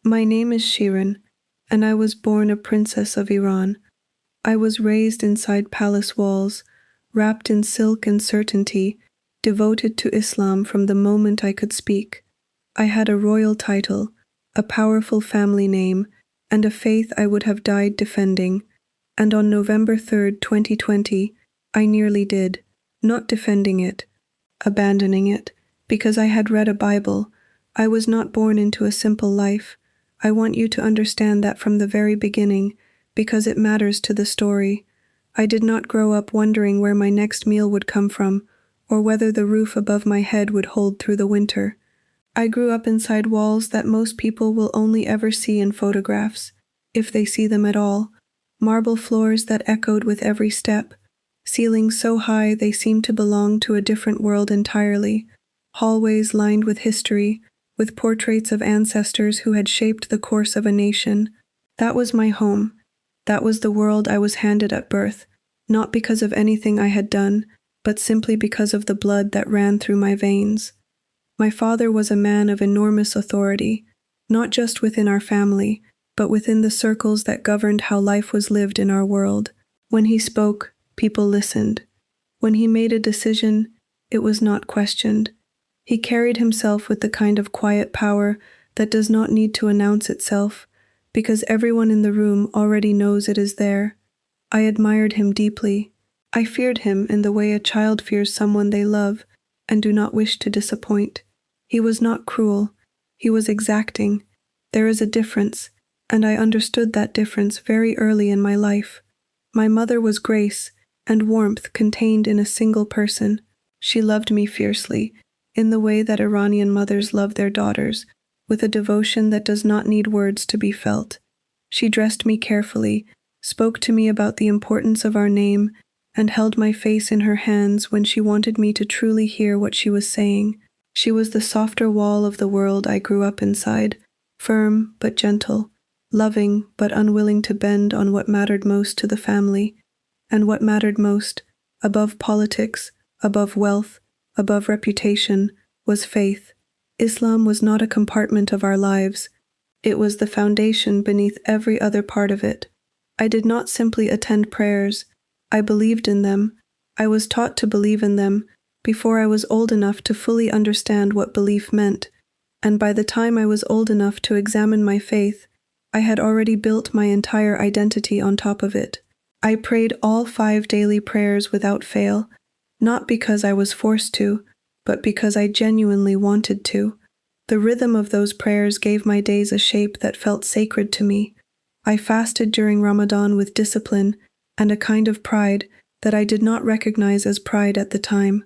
My name is Shirin, and I was born a princess of Iran. I was raised inside palace walls, wrapped in silk and certainty, devoted to Islam from the moment I could speak. I had a royal title, a powerful family name, and a faith I would have died defending. And on November 3rd, 2020, I nearly did, not defending it, abandoning it, because I had read a Bible. I was not born into a simple life. I want you to understand that from the very beginning, because it matters to the story. I did not grow up wondering where my next meal would come from, or whether the roof above my head would hold through the winter. I grew up inside walls that most people will only ever see in photographs, if they see them at all. Marble floors that echoed with every step, ceilings so high they seemed to belong to a different world entirely, hallways lined with history, with portraits of ancestors who had shaped the course of a nation. That was my home. That was the world I was handed at birth, not because of anything I had done, but simply because of the blood that ran through my veins. My father was a man of enormous authority, not just within our family, but within the circles that governed how life was lived in our world. When he spoke, people listened. When he made a decision, it was not questioned. He carried himself with the kind of quiet power that does not need to announce itself, because everyone in the room already knows it is there. I admired him deeply. I feared him in the way a child fears someone they love and do not wish to disappoint. He was not cruel. He was exacting. There is a difference, and I understood that difference very early in my life. My mother was grace and warmth contained in a single person. She loved me fiercely, in the way that Iranian mothers love their daughters, with a devotion that does not need words to be felt. She dressed me carefully, spoke to me about the importance of our name, and held my face in her hands when she wanted me to truly hear what she was saying. She was the softer wall of the world I grew up inside, firm but gentle, loving but unwilling to bend on what mattered most to the family. And what mattered most, above politics, above wealth, above reputation, was faith. Islam was not a compartment of our lives. It was the foundation beneath every other part of it. I did not simply attend prayers. I believed in them. I was taught to believe in them before I was old enough to fully understand what belief meant, and by the time I was old enough to examine my faith, I had already built my entire identity on top of it. I prayed all 5 daily prayers without fail, not because I was forced to, but because I genuinely wanted to. The rhythm of those prayers gave my days a shape that felt sacred to me. I fasted during Ramadan with discipline and a kind of pride that I did not recognize as pride at the time.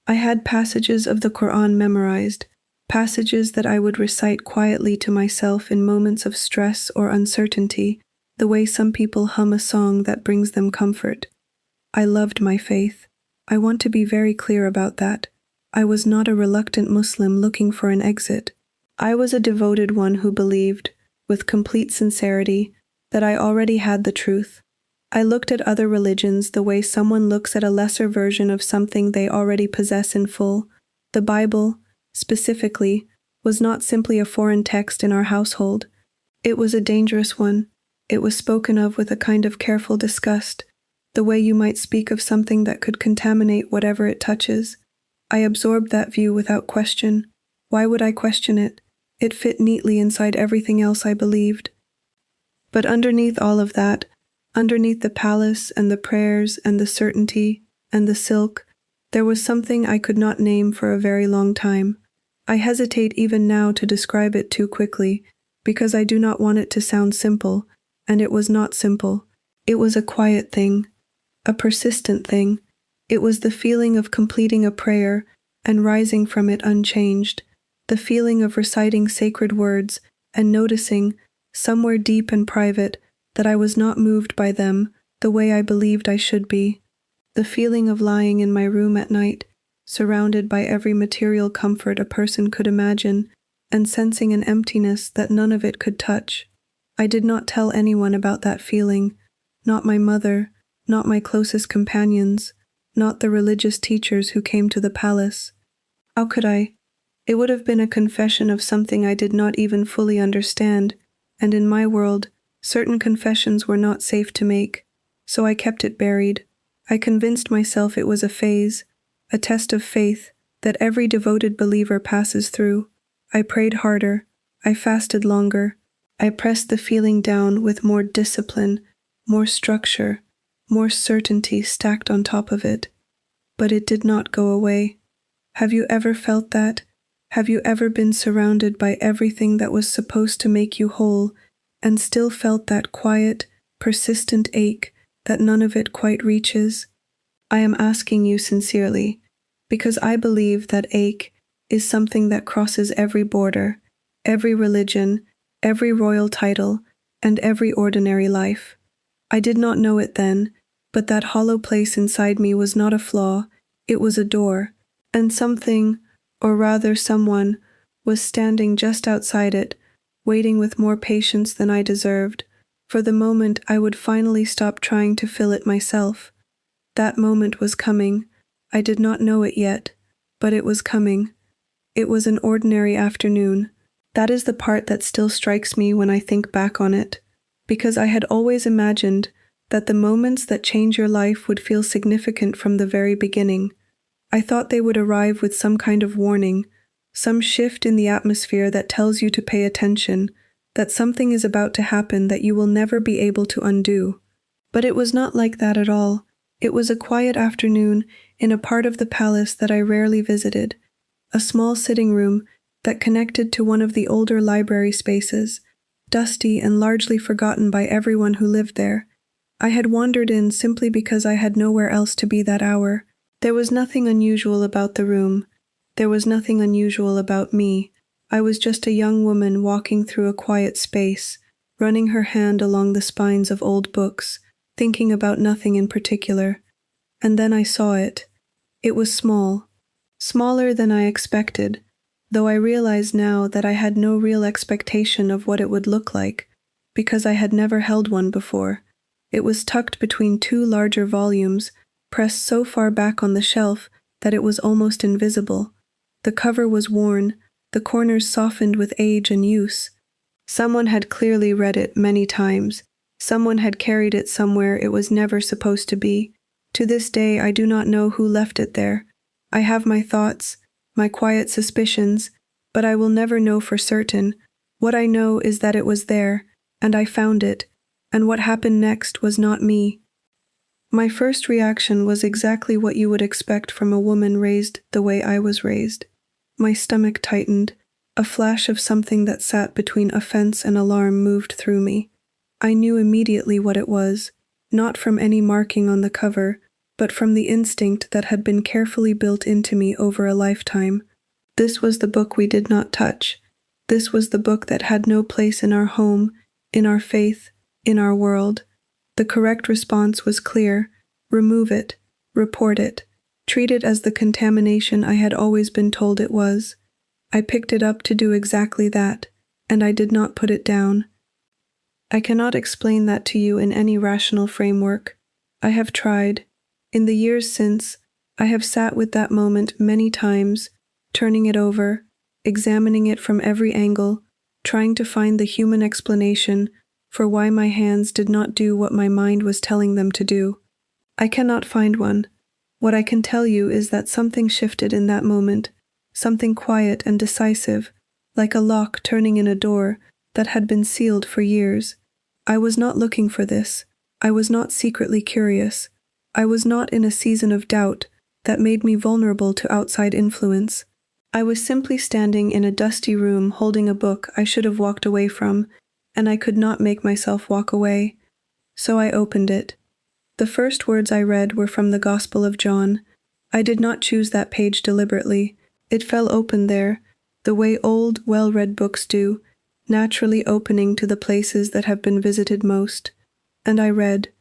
I had passages of the Quran memorized, passages that I would recite quietly to myself in moments of stress or uncertainty, the way some people hum a song that brings them comfort. I loved my faith. I want to be very clear about that. I was not a reluctant Muslim looking for an exit. I was a devoted one who believed, with complete sincerity, that I already had the truth. I looked at other religions the way someone looks at a lesser version of something they already possess in full. The Bible, specifically, was not simply a foreign text in our household. It was a dangerous one. It was spoken of with a kind of careful disgust, the way you might speak of something that could contaminate whatever it touches. I absorbed that view without question. Why would I question it? It fit neatly inside everything else I believed. But underneath all of that, underneath the palace and the prayers and the certainty and the silk, there was something I could not name for a very long time. I hesitate even now to describe it too quickly, because I do not want it to sound simple, and it was not simple. It was a quiet thing, a persistent thing. It was the feeling of completing a prayer and rising from it unchanged, the feeling of reciting sacred words and noticing, somewhere deep and private, that I was not moved by them the way I believed I should be, the feeling of lying in my room at night, surrounded by every material comfort a person could imagine, and sensing an emptiness that none of it could touch. I did not tell anyone about that feeling, not my mother, not my closest companions, not the religious teachers who came to the palace. How could I? It would have been a confession of something I did not even fully understand, and in my world, certain confessions were not safe to make, so I kept it buried. I convinced myself it was a phase, a test of faith that every devoted believer passes through. I prayed harder, I fasted longer, I pressed the feeling down with more discipline, more structure, more certainty stacked on top of it. But it did not go away. Have you ever felt that? Have you ever been surrounded by everything that was supposed to make you whole, and still felt that quiet, persistent ache that none of it quite reaches? I am asking you sincerely, because I believe that ache is something that crosses every border, every religion, every royal title, and every ordinary life. I did not know it then, but that hollow place inside me was not a flaw, it was a door, and something, or rather someone, was standing just outside it, waiting with more patience than I deserved, for the moment I would finally stop trying to fill it myself. That moment was coming. I did not know it yet, but it was coming. It was an ordinary afternoon. That is the part that still strikes me when I think back on it, because I had always imagined that the moments that change your life would feel significant from the very beginning. I thought they would arrive with some kind of warning, some shift in the atmosphere that tells you to pay attention, that something is about to happen that you will never be able to undo. But it was not like that at all. It was a quiet afternoon in a part of the palace that I rarely visited, a small sitting room that connected to one of the older library spaces, dusty and largely forgotten by everyone who lived there. I had wandered in simply because I had nowhere else to be that hour. There was nothing unusual about the room. There was nothing unusual about me. I was just a young woman walking through a quiet space, running her hand along the spines of old books, thinking about nothing in particular. And then I saw it. It was small, smaller than I expected, though I realize now that I had no real expectation of what it would look like, because I had never held one before. It was tucked between two larger volumes, pressed so far back on the shelf that it was almost invisible. The cover was worn, the corners softened with age and use. Someone had clearly read it many times. Someone had carried it somewhere it was never supposed to be. To this day, I do not know who left it there. I have my thoughts, my quiet suspicions, but I will never know for certain. What I know is that it was there, and I found it, and what happened next was not me. My first reaction was exactly what you would expect from a woman raised the way I was raised. My stomach tightened. A flash of something that sat between offense and alarm moved through me. I knew immediately what it was, not from any marking on the cover, but from the instinct that had been carefully built into me over a lifetime. This was the book we did not touch. This was the book that had no place in our home, in our faith, in our world. The correct response was clear: remove it, report it, treat it as the contamination I had always been told it was. I picked it up to do exactly that, and I did not put it down. I cannot explain that to you in any rational framework. I have tried. In the years since, I have sat with that moment many times, turning it over, examining it from every angle, trying to find the human explanation for why my hands did not do what my mind was telling them to do. I cannot find one. What I can tell you is that something shifted in that moment, something quiet and decisive, like a lock turning in a door that had been sealed for years. I was not looking for this. I was not secretly curious. I was not in a season of doubt that made me vulnerable to outside influence. I was simply standing in a dusty room holding a book I should have walked away from, and I could not make myself walk away. So I opened it. The first words I read were from the Gospel of John. I did not choose that page deliberately. It fell open there, the way old, well-read books do, naturally opening to the places that have been visited most. And I read.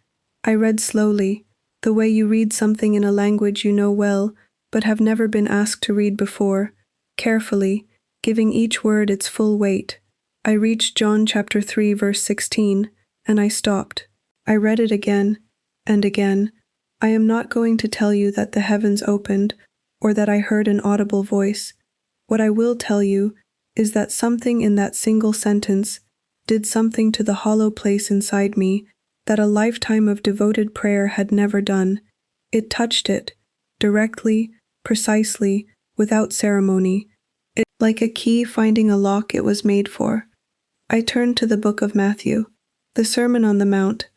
I read slowly, the way you read something in a language you know well, but have never been asked to read before, carefully, giving each word its full weight. I reached John chapter 3, verse 16, and I stopped. I read it again, and again. I am not going to tell you that the heavens opened, or that I heard an audible voice. What I will tell you is that something in that single sentence did something to the hollow place inside me that a lifetime of devoted prayer had never done. It touched it, directly, precisely, without ceremony. Like a key finding a lock it was made for. I turned to the book of Matthew, the Sermon on the Mount.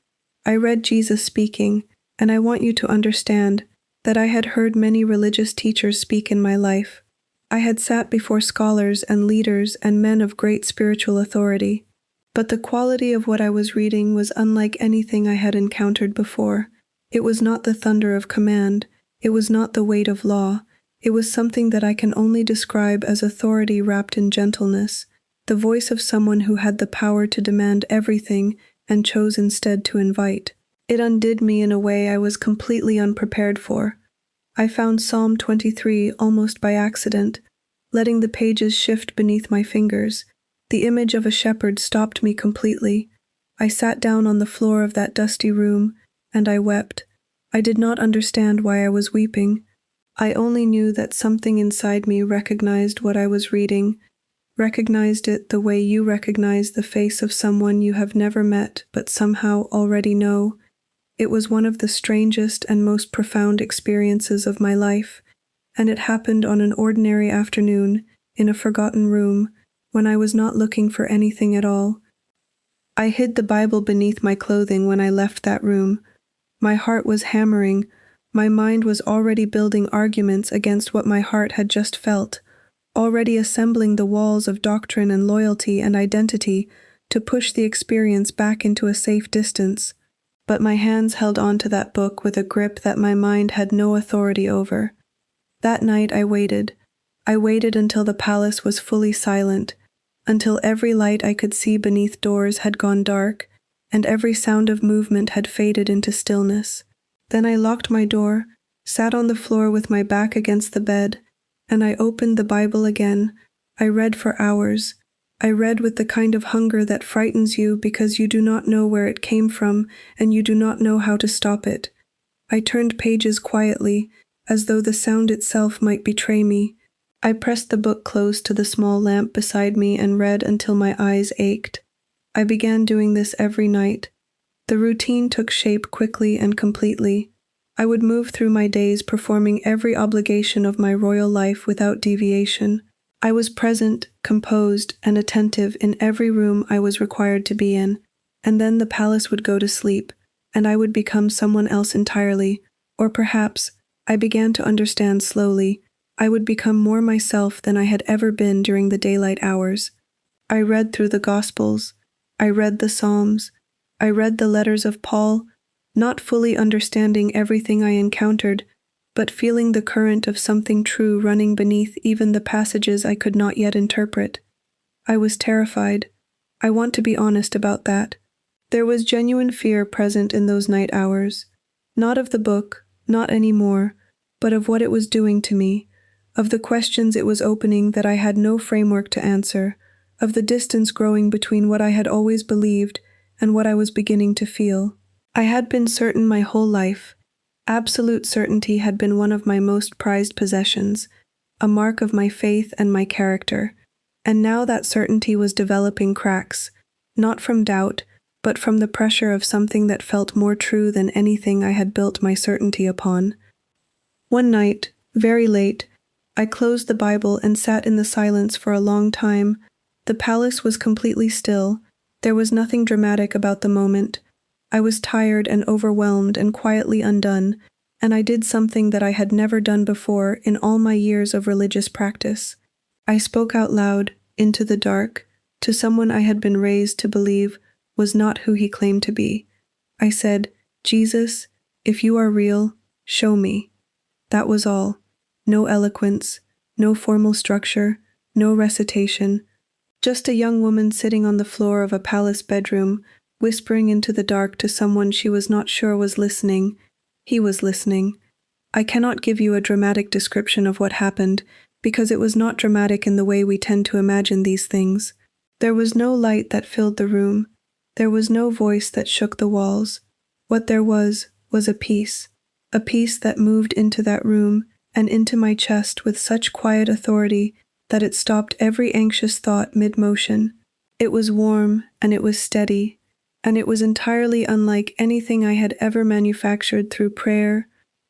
I read Jesus speaking, and I want you to understand that I had heard many religious teachers speak in my life. I had sat before scholars and leaders and men of great spiritual authority, but the quality of what I was reading was unlike anything I had encountered before. It was not the thunder of command, it was not the weight of law, it was something that I can only describe as authority wrapped in gentleness, the voice of someone who had the power to demand everything and chose instead to invite. It undid me in a way I was completely unprepared for. I found Psalm 23 almost by accident, letting the pages shift beneath my fingers. The image of a shepherd stopped me completely. I sat down on the floor of that dusty room, and I wept. I did not understand why I was weeping. I only knew that something inside me recognized what I was reading, recognized it the way you recognize the face of someone you have never met but somehow already know. It was one of the strangest and most profound experiences of my life, and it happened on an ordinary afternoon in a forgotten room when I was not looking for anything at all. I hid the Bible beneath my clothing when I left that room. My heart was hammering. My mind was already building arguments against what my heart had just felt, already assembling the walls of doctrine and loyalty and identity to push the experience back into a safe distance. But my hands held on to that book with a grip that my mind had no authority over. That night I waited. I waited until the palace was fully silent, until every light I could see beneath doors had gone dark, and every sound of movement had faded into stillness. Then I locked my door, sat on the floor with my back against the bed, and I opened the Bible again. I read for hours. I read with the kind of hunger that frightens you because you do not know where it came from and you do not know how to stop it. I turned pages quietly, as though the sound itself might betray me. I pressed the book close to the small lamp beside me and read until my eyes ached. I began doing this every night. The routine took shape quickly and completely. I would move through my days performing every obligation of my royal life without deviation. I was present, composed, and attentive in every room I was required to be in, and then the palace would go to sleep, and I would become someone else entirely, or perhaps, I began to understand slowly, I would become more myself than I had ever been during the daylight hours. I read through the Gospels. I read the Psalms. I read the letters of Paul, not fully understanding everything I encountered, but feeling the current of something true running beneath even the passages I could not yet interpret. I was terrified. I want to be honest about that. There was genuine fear present in those night hours, not of the book, not anymore, but of what it was doing to me, of the questions it was opening that I had no framework to answer, of the distance growing between what I had always believed and what I was beginning to feel. I had been certain my whole life. Absolute certainty had been one of my most prized possessions, a mark of my faith and my character, and now that certainty was developing cracks, not from doubt, but from the pressure of something that felt more true than anything I had built my certainty upon. One night, very late, I closed the Bible and sat in the silence for a long time. The palace was completely still. There was nothing dramatic about the moment. I was tired and overwhelmed and quietly undone, and I did something that I had never done before in all my years of religious practice. I spoke out loud, into the dark, to someone I had been raised to believe was not who he claimed to be. I said, "Jesus, if you are real, show me." That was all. No eloquence, no formal structure, no recitation. Just a young woman sitting on the floor of a palace bedroom, whispering into the dark to someone she was not sure was listening. He was listening. I cannot give you a dramatic description of what happened, because it was not dramatic in the way we tend to imagine these things. There was no light that filled the room. There was no voice that shook the walls. What there was a peace that moved into that room and into my chest with such quiet authority that it stopped every anxious thought mid-motion. It was warm, and it was steady, and it was entirely unlike anything I had ever manufactured through prayer,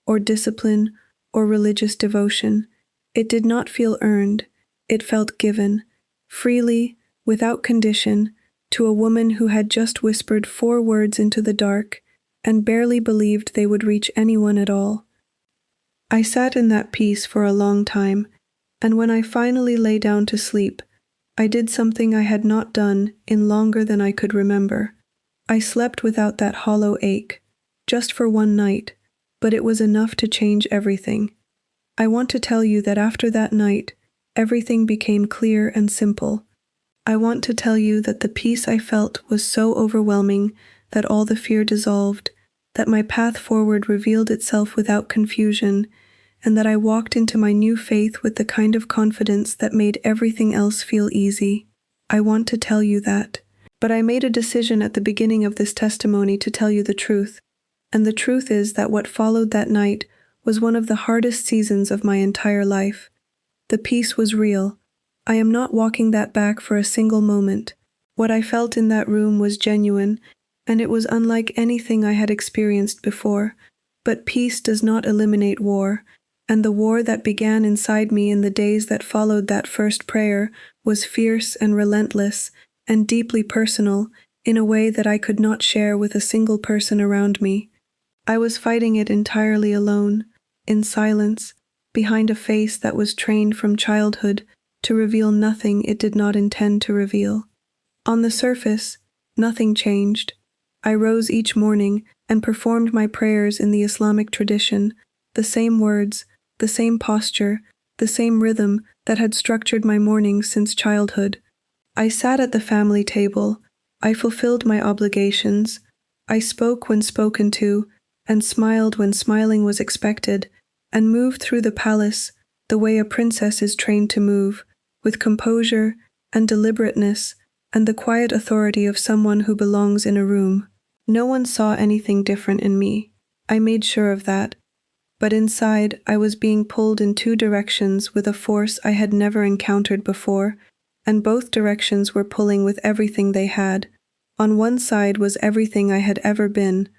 or discipline, or religious devotion. It did not feel earned, it felt given, freely, without condition, to a woman who had just whispered 4 words into the dark and barely believed they would reach anyone at all. I sat in that peace for a long time, and when I finally lay down to sleep, I did something I had not done in longer than I could remember. I slept without that hollow ache, just for one night, but it was enough to change everything. I want to tell you that after that night, everything became clear and simple. I want to tell you that the peace I felt was so overwhelming that all the fear dissolved, that my path forward revealed itself without confusion, and that I walked into my new faith with the kind of confidence that made everything else feel easy. I want to tell you that. But I made a decision at the beginning of this testimony to tell you the truth, and the truth is that what followed that night was one of the hardest seasons of my entire life. The peace was real. I am not walking that back for a single moment. What I felt in that room was genuine, and it was unlike anything I had experienced before. But peace does not eliminate war, and the war that began inside me in the days that followed that first prayer was fierce and relentless and deeply personal in a way that I could not share with a single person around me. I was fighting it entirely alone, in silence, behind a face that was trained from childhood to reveal nothing it did not intend to reveal. On the surface, nothing changed. I rose each morning and performed my prayers in the Islamic tradition, the same words, the same posture, the same rhythm that had structured my mornings since childhood. I sat at the family table, I fulfilled my obligations, I spoke when spoken to, and smiled when smiling was expected, and moved through the palace the way a princess is trained to move, with composure and deliberateness and the quiet authority of someone who belongs in a room. No one saw anything different in me. I made sure of that. But inside, I was being pulled in 2 directions with a force I had never encountered before, and both directions were pulling with everything they had. On one side was everything I had ever been,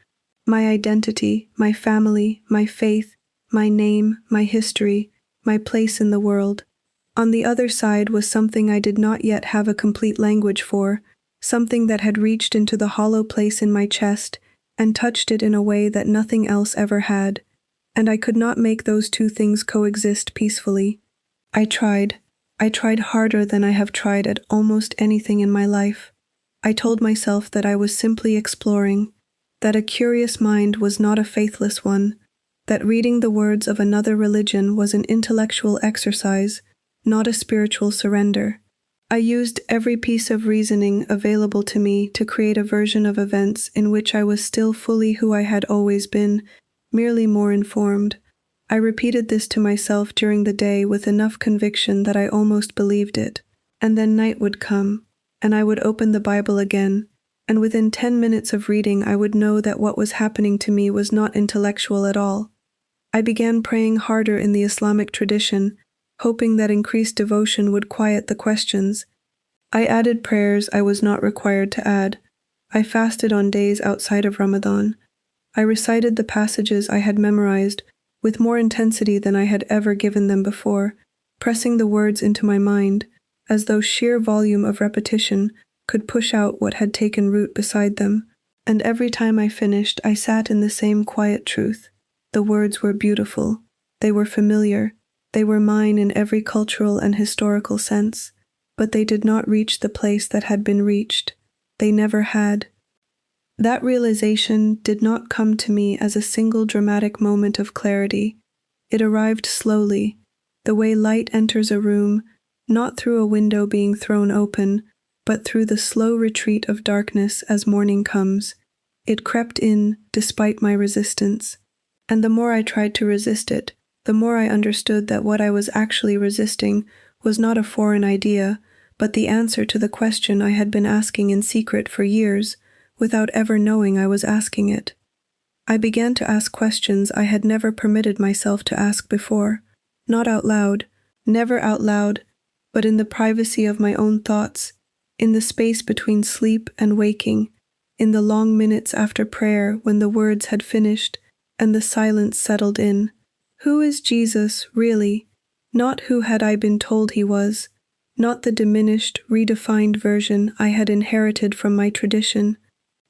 my identity, my family, my faith, my name, my history, my place in the world. On the other side was something I did not yet have a complete language for, something that had reached into the hollow place in my chest and touched it in a way that nothing else ever had, and I could not make those 2 things coexist peacefully. I tried harder than I have tried at almost anything in my life. I told myself that I was simply exploring, that a curious mind was not a faithless one, that reading the words of another religion was an intellectual exercise, not a spiritual surrender. I used every piece of reasoning available to me to create a version of events in which I was still fully who I had always been, merely more informed. I repeated this to myself during the day with enough conviction that I almost believed it. And then night would come, and I would open the Bible again, and within 10 minutes of reading I would know that what was happening to me was not intellectual at all. I began praying harder in the Islamic tradition, hoping that increased devotion would quiet the questions. I added prayers I was not required to add. I fasted on days outside of Ramadan. I recited the passages I had memorized with more intensity than I had ever given them before, pressing the words into my mind, as though sheer volume of repetition could push out what had taken root beside them. And every time I finished, I sat in the same quiet truth. The words were beautiful. They were familiar. They were mine in every cultural and historical sense, but they did not reach the place that had been reached. They never had. That realization did not come to me as a single dramatic moment of clarity. It arrived slowly, the way light enters a room, not through a window being thrown open, but through the slow retreat of darkness as morning comes. It crept in despite my resistance, and the more I tried to resist it, the more I understood that what I was actually resisting was not a foreign idea, but the answer to the question I had been asking in secret for years, without ever knowing I was asking it. I began to ask questions I had never permitted myself to ask before, not out loud, never out loud, but in the privacy of my own thoughts, in the space between sleep and waking, in the long minutes after prayer when the words had finished and the silence settled in. Who is Jesus, really? Not who had I been told he was, not the diminished, redefined version I had inherited from my tradition,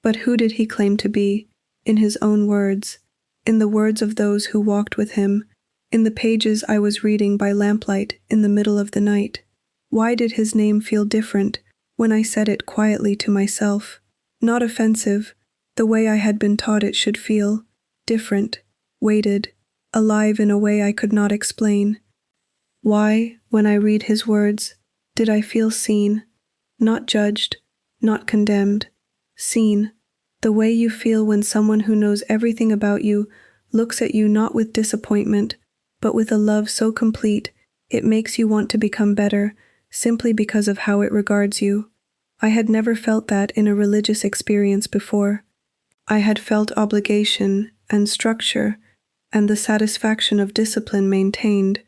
but who did he claim to be, in his own words, in the words of those who walked with him, in the pages I was reading by lamplight in the middle of the night? Why did his name feel different when I said it quietly to myself? Not offensive, the way I had been taught it should feel, different, weighted, alive in a way I could not explain. Why, when I read his words, did I feel seen, not judged, not condemned, seen, the way you feel when someone who knows everything about you looks at you not with disappointment, but with a love so complete it makes you want to become better, simply because of how it regards you. I had never felt that in a religious experience before. I had felt obligation and structure and the satisfaction of discipline maintained,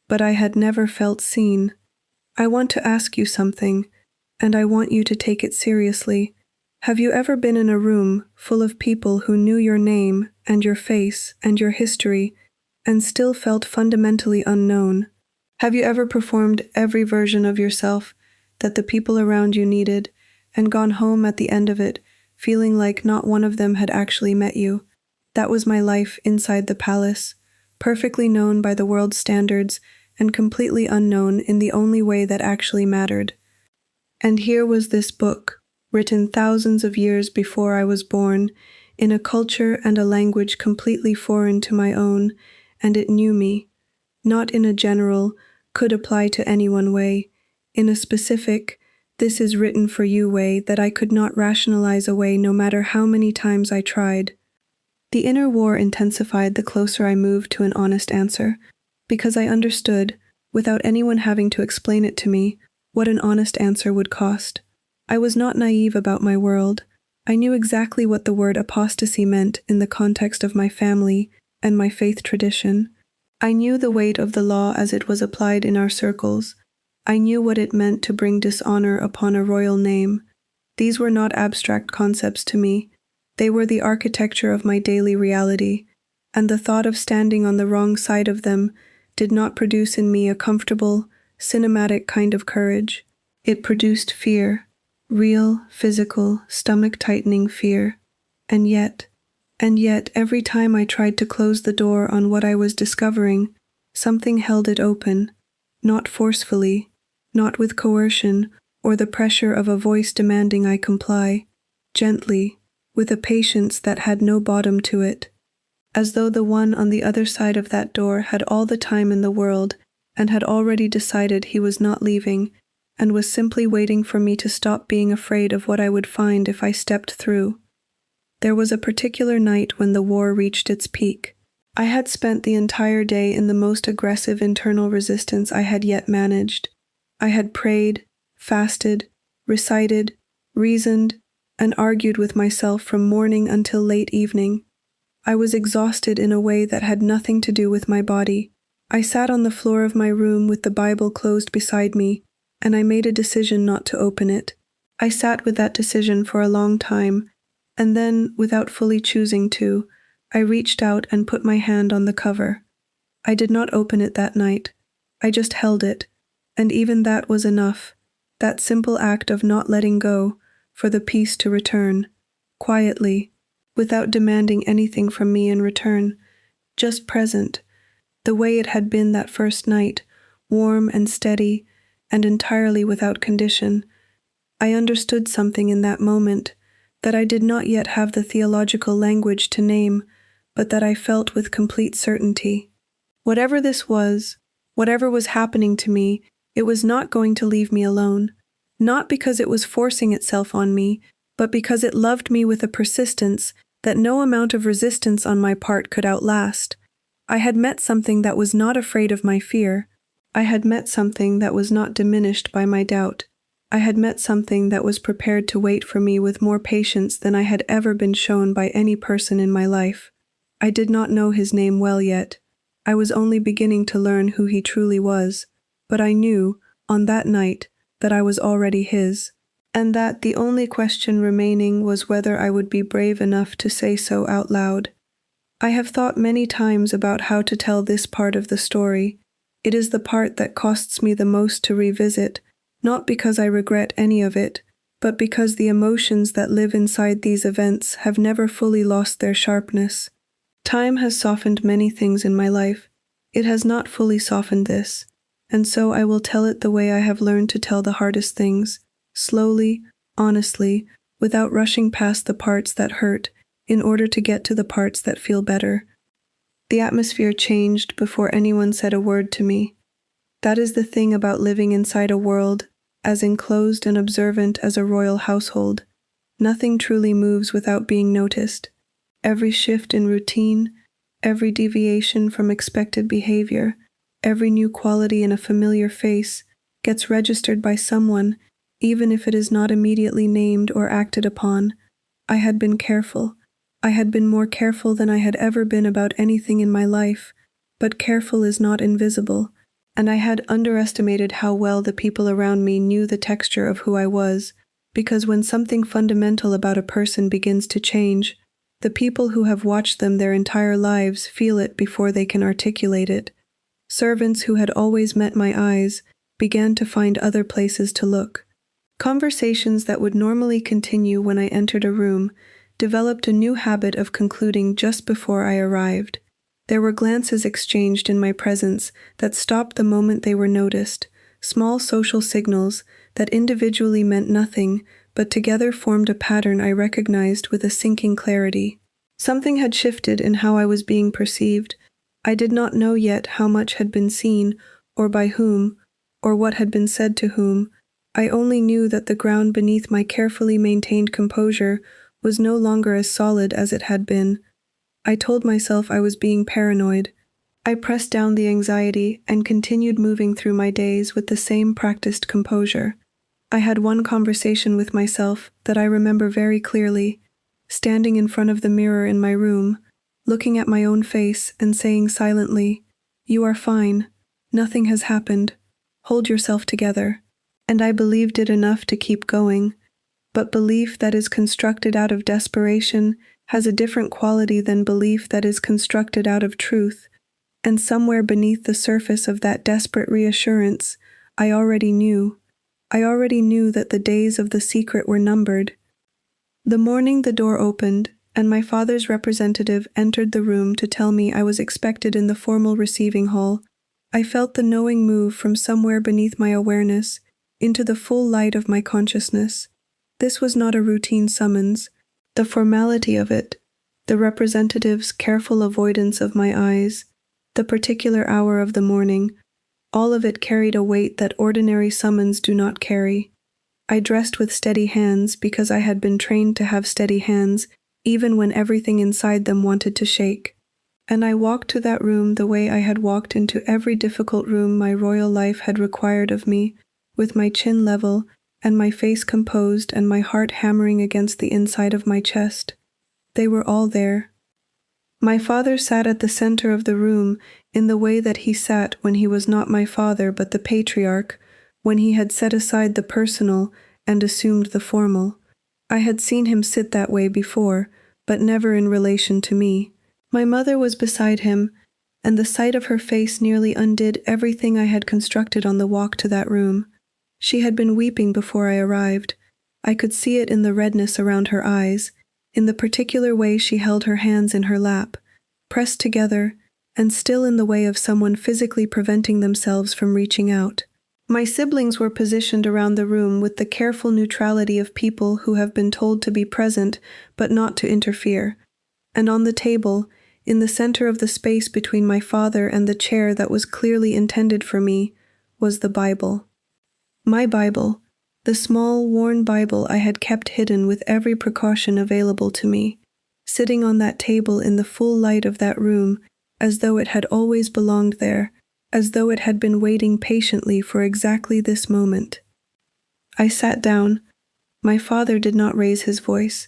but I had never felt seen. I want to ask you something, and I want you to take it seriously. Have you ever been in a room full of people who knew your name and your face and your history and still felt fundamentally unknown? Have you ever performed every version of yourself that the people around you needed and gone home at the end of it feeling like not one of them had actually met you? That was my life inside the palace, perfectly known by the world's standards and completely unknown in the only way that actually mattered. And here was this book, written thousands of years before I was born, in a culture and a language completely foreign to my own, and it knew me, not in a general, could apply to anyone way, in a specific, this is written for you way that I could not rationalize away no matter how many times I tried. The inner war intensified the closer I moved to an honest answer, because I understood, without anyone having to explain it to me, what an honest answer would cost. I was not naive about my world. I knew exactly what the word apostasy meant in the context of my family and my faith tradition. I knew the weight of the law as it was applied in our circles. I knew what it meant to bring dishonor upon a royal name. These were not abstract concepts to me. They were the architecture of my daily reality, and the thought of standing on the wrong side of them did not produce in me a comfortable, cinematic kind of courage. It produced fear, real, physical, stomach-tightening fear. And yet, every time I tried to close the door on what I was discovering, something held it open, not forcefully, not with coercion or the pressure of a voice demanding I comply, gently, with a patience that had no bottom to it, as though the one on the other side of that door had all the time in the world and had already decided he was not leaving and was simply waiting for me to stop being afraid of what I would find if I stepped through. There was a particular night when the war reached its peak. I had spent the entire day in the most aggressive internal resistance I had yet managed. I had prayed, fasted, recited, reasoned, and argued with myself from morning until late evening. I was exhausted in a way that had nothing to do with my body. I sat on the floor of my room with the Bible closed beside me, and I made a decision not to open it. I sat with that decision for a long time, and then, without fully choosing to, I reached out and put my hand on the cover. I did not open it that night. I just held it, and even that was enough, that simple act of not letting go, for the peace to return, quietly, without demanding anything from me in return, just present, the way it had been that first night, warm and steady, and entirely without condition. I understood something in that moment that I did not yet have the theological language to name, but that I felt with complete certainty. Whatever this was, whatever was happening to me, it was not going to leave me alone. Not because it was forcing itself on me, but because it loved me with a persistence that no amount of resistance on my part could outlast. I had met something that was not afraid of my fear. I had met something that was not diminished by my doubt. I had met something that was prepared to wait for me with more patience than I had ever been shown by any person in my life. I did not know his name well yet. I was only beginning to learn who he truly was. But I knew, on that night, that I was already his, and that the only question remaining was whether I would be brave enough to say so out loud. I have thought many times about how to tell this part of the story. It is the part that costs me the most to revisit, not because I regret any of it, but because the emotions that live inside these events have never fully lost their sharpness. Time has softened many things in my life. It has not fully softened this, and so I will tell it the way I have learned to tell the hardest things, slowly, honestly, without rushing past the parts that hurt, in order to get to the parts that feel better. The atmosphere changed before anyone said a word to me. That is the thing about living inside a world as enclosed and observant as a royal household. Nothing truly moves without being noticed. Every shift in routine, every deviation from expected behavior, every new quality in a familiar face gets registered by someone, even if it is not immediately named or acted upon. I had been careful. I had been more careful than I had ever been about anything in my life, but careful is not invisible, and I had underestimated how well the people around me knew the texture of who I was, because when something fundamental about a person begins to change, the people who have watched them their entire lives feel it before they can articulate it. Servants who had always met my eyes began to find other places to look. Conversations that would normally continue when I entered a room developed a new habit of concluding just before I arrived. There were glances exchanged in my presence that stopped the moment they were noticed, small social signals that individually meant nothing, but together formed a pattern I recognized with a sinking clarity. Something had shifted in how I was being perceived. I did not know yet how much had been seen, or by whom, or what had been said to whom. I only knew that the ground beneath my carefully maintained composure was no longer as solid as it had been. I told myself I was being paranoid. I pressed down the anxiety and continued moving through my days with the same practiced composure. I had one conversation with myself that I remember very clearly, standing in front of the mirror in my room, looking at my own face and saying silently, "You are fine. Nothing has happened. Hold yourself together." And I believed it enough to keep going. But belief that is constructed out of desperation has a different quality than belief that is constructed out of truth, and somewhere beneath the surface of that desperate reassurance, I already knew that the days of the secret were numbered. The morning the door opened, and my father's representative entered the room to tell me I was expected in the formal receiving hall, I felt the knowing move from somewhere beneath my awareness into the full light of my consciousness. This was not a routine summons. The formality of it, the representative's careful avoidance of my eyes, the particular hour of the morning, all of it carried a weight that ordinary summons do not carry. I dressed with steady hands because I had been trained to have steady hands even when everything inside them wanted to shake. And I walked to that room the way I had walked into every difficult room my royal life had required of me, with my chin level and my face composed and my heart hammering against the inside of my chest. They were all there. My father sat at the center of the room in the way that he sat when he was not my father but the patriarch, when he had set aside the personal and assumed the formal. I had seen him sit that way before, but never in relation to me. My mother was beside him, and the sight of her face nearly undid everything I had constructed on the walk to that room. She had been weeping before I arrived. I could see it in the redness around her eyes, in the particular way she held her hands in her lap, pressed together, and still in the way of someone physically preventing themselves from reaching out. My siblings were positioned around the room with the careful neutrality of people who have been told to be present but not to interfere. And on the table, in the center of the space between my father and the chair that was clearly intended for me, was the Bible. My Bible, the small, worn Bible I had kept hidden with every precaution available to me, sitting on that table in the full light of that room, as though it had always belonged there, as though it had been waiting patiently for exactly this moment. I sat down. My father did not raise his voice.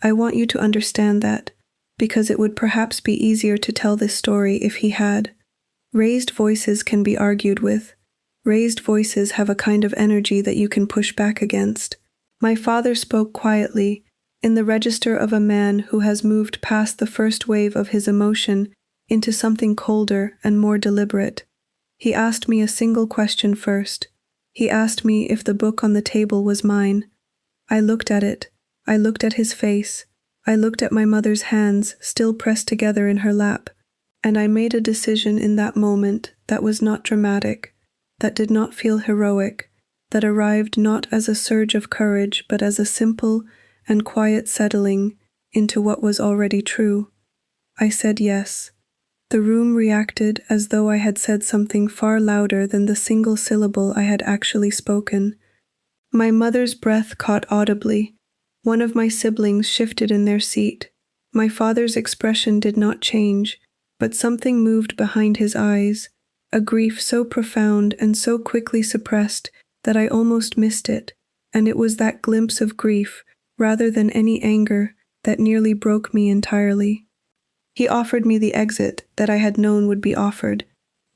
I want you to understand that, because it would perhaps be easier to tell this story if he had. Raised voices can be argued with. Raised voices have a kind of energy that you can push back against. My father spoke quietly, in the register of a man who has moved past the first wave of his emotion into something colder and more deliberate. He asked me a single question first. He asked me if the book on the table was mine. I looked at it. I looked at his face. I looked at my mother's hands still pressed together in her lap, and I made a decision in that moment that was not dramatic, that did not feel heroic, that arrived not as a surge of courage but as a simple and quiet settling into what was already true. I said yes. The room reacted as though I had said something far louder than the single syllable I had actually spoken. My mother's breath caught audibly. One of my siblings shifted in their seat. My father's expression did not change, but something moved behind his eyes, a grief so profound and so quickly suppressed that I almost missed it, and it was that glimpse of grief, rather than any anger, that nearly broke me entirely. He offered me the exit that I had known would be offered.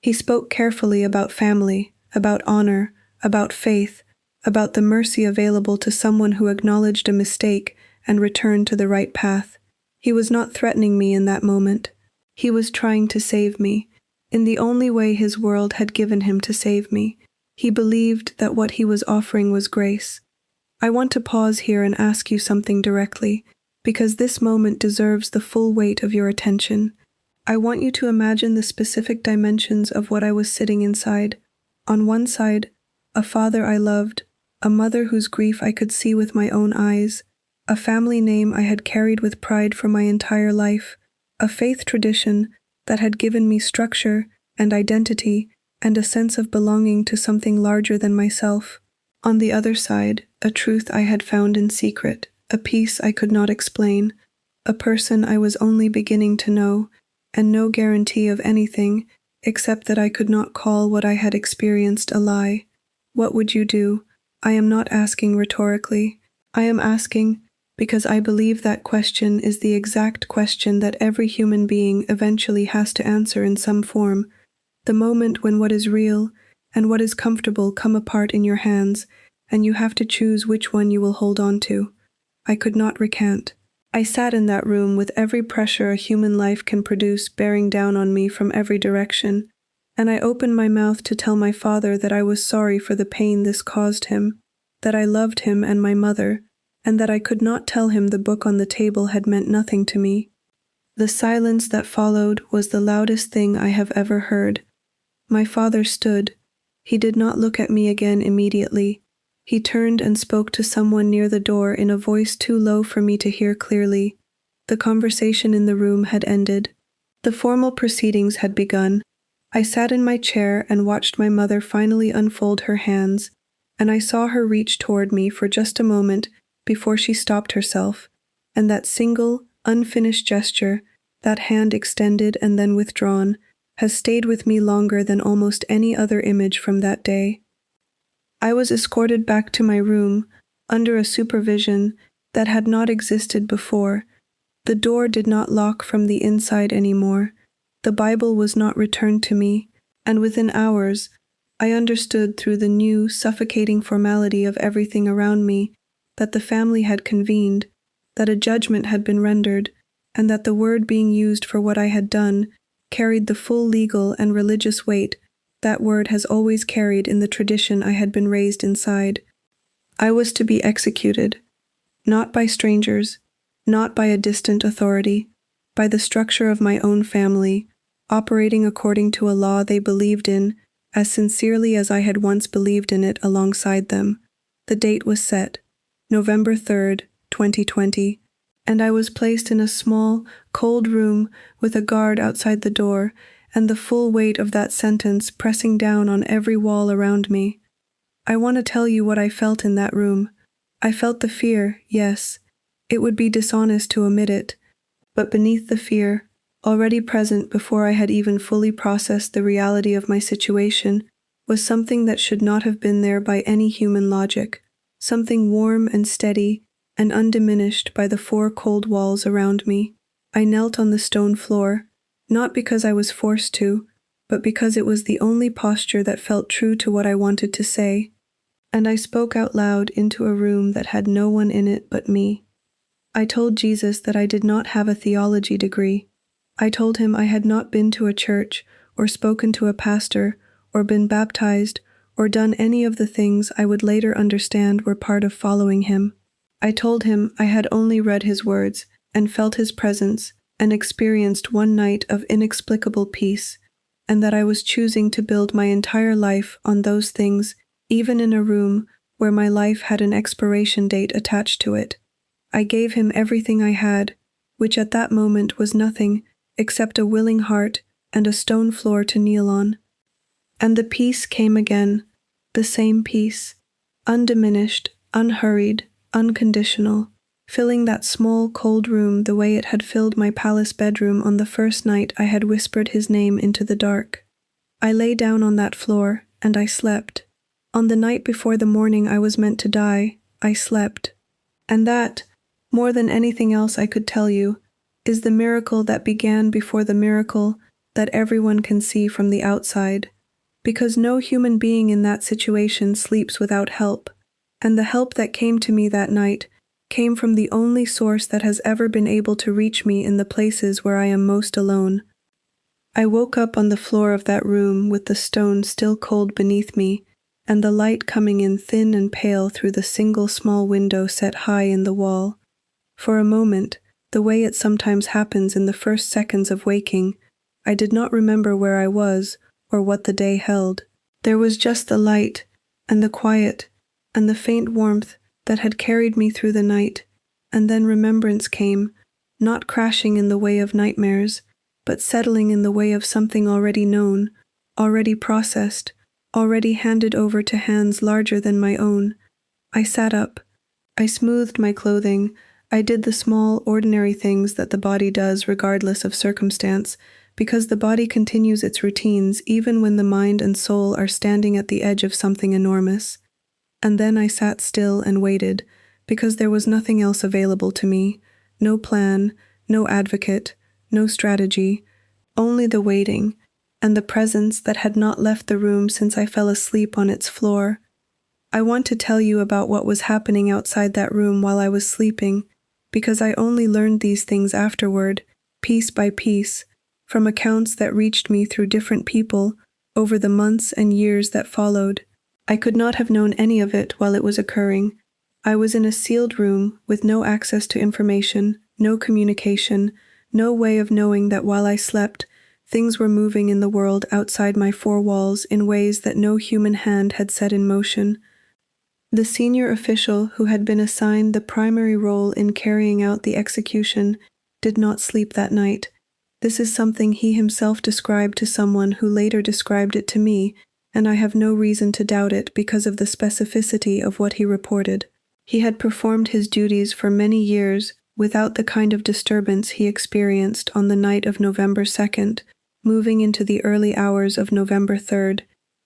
He spoke carefully about family, about honor, about faith, about the mercy available to someone who acknowledged a mistake and returned to the right path. He was not threatening me in that moment. He was trying to save me, in the only way his world had given him to save me. He believed that what he was offering was grace. I want to pause here and ask you something directly, because this moment deserves the full weight of your attention. I want you to imagine the specific dimensions of what I was sitting inside. On one side, a father I loved, a mother whose grief I could see with my own eyes, a family name I had carried with pride for my entire life, a faith tradition that had given me structure and identity and a sense of belonging to something larger than myself. On the other side, a truth I had found in secret, a peace I could not explain, a person I was only beginning to know, and no guarantee of anything except that I could not call what I had experienced a lie. What would you do? I am not asking rhetorically. I am asking because I believe that question is the exact question that every human being eventually has to answer in some form. The moment when what is real and what is comfortable come apart in your hands, and you have to choose which one you will hold on to. I could not recant. I sat in that room with every pressure a human life can produce bearing down on me from every direction, and I opened my mouth to tell my father that I was sorry for the pain this caused him, that I loved him and my mother, and that I could not tell him the book on the table had meant nothing to me. The silence that followed was the loudest thing I have ever heard. My father stood. He did not look at me again immediately. He turned and spoke to someone near the door in a voice too low for me to hear clearly. The conversation in the room had ended. The formal proceedings had begun. I sat in my chair and watched my mother finally unfold her hands, and I saw her reach toward me for just a moment before she stopped herself, and that single, unfinished gesture, that hand extended and then withdrawn, has stayed with me longer than almost any other image from that day. I was escorted back to my room, under a supervision that had not existed before. The door did not lock from the inside anymore. The Bible was not returned to me, and within hours, I understood through the new, suffocating formality of everything around me that the family had convened, that a judgment had been rendered, and that the word being used for what I had done carried the full legal and religious weight that word has always carried in the tradition I had been raised inside. I was to be executed, not by strangers, not by a distant authority, by the structure of my own family, operating according to a law they believed in as sincerely as I had once believed in it alongside them. The date was set, November 3rd, 2020, and I was placed in a small, cold room with a guard outside the door and the full weight of that sentence pressing down on every wall around me. I want to tell you what I felt in that room. I felt the fear, yes. It would be dishonest to omit it. But beneath the fear, already present before I had even fully processed the reality of my situation, was something that should not have been there by any human logic, something warm and steady and undiminished by the four cold walls around me. I knelt on the stone floor, not because I was forced to, but because it was the only posture that felt true to what I wanted to say, and I spoke out loud into a room that had no one in it but me. I told Jesus that I did not have a theology degree. I told him I had not been to a church, or spoken to a pastor, or been baptized, or done any of the things I would later understand were part of following him. I told him I had only read his words, and felt his presence, and experienced one night of inexplicable peace, and that I was choosing to build my entire life on those things, even in a room where my life had an expiration date attached to it. I gave him everything I had, which at that moment was nothing except a willing heart and a stone floor to kneel on. And the peace came again, the same peace, undiminished, unhurried, unconditional, filling that small, cold room the way it had filled my palace bedroom on the first night I had whispered his name into the dark. I lay down on that floor, and I slept. On the night before the morning I was meant to die, I slept. And that, more than anything else I could tell you, is the miracle that began before the miracle that everyone can see from the outside, because no human being in that situation sleeps without help, and the help that came to me that night came from the only source that has ever been able to reach me in the places where I am most alone. I woke up on the floor of that room with the stone still cold beneath me, and the light coming in thin and pale through the single small window set high in the wall. For a moment, the way it sometimes happens in the first seconds of waking, I did not remember where I was or what the day held. There was just the light, and the quiet, and the faint warmth that had carried me through the night, and then remembrance came, not crashing in the way of nightmares, but settling in the way of something already known, already processed, already handed over to hands larger than my own. I sat up. I smoothed my clothing. I did the small, ordinary things that the body does regardless of circumstance, because the body continues its routines even when the mind and soul are standing at the edge of something enormous. And then I sat still and waited, because there was nothing else available to me, no plan, no advocate, no strategy, only the waiting, and the presence that had not left the room since I fell asleep on its floor. I want to tell you about what was happening outside that room while I was sleeping, because I only learned these things afterward, piece by piece, from accounts that reached me through different people over the months and years that followed. I could not have known any of it while it was occurring. I was in a sealed room with no access to information, no communication, no way of knowing that while I slept, things were moving in the world outside my four walls in ways that no human hand had set in motion. The senior official who had been assigned the primary role in carrying out the execution did not sleep that night. This is something he himself described to someone who later described it to me, and I have no reason to doubt it because of the specificity of what he reported. He had performed his duties for many years without the kind of disturbance he experienced on the night of November 2nd, moving into the early hours of November 3rd.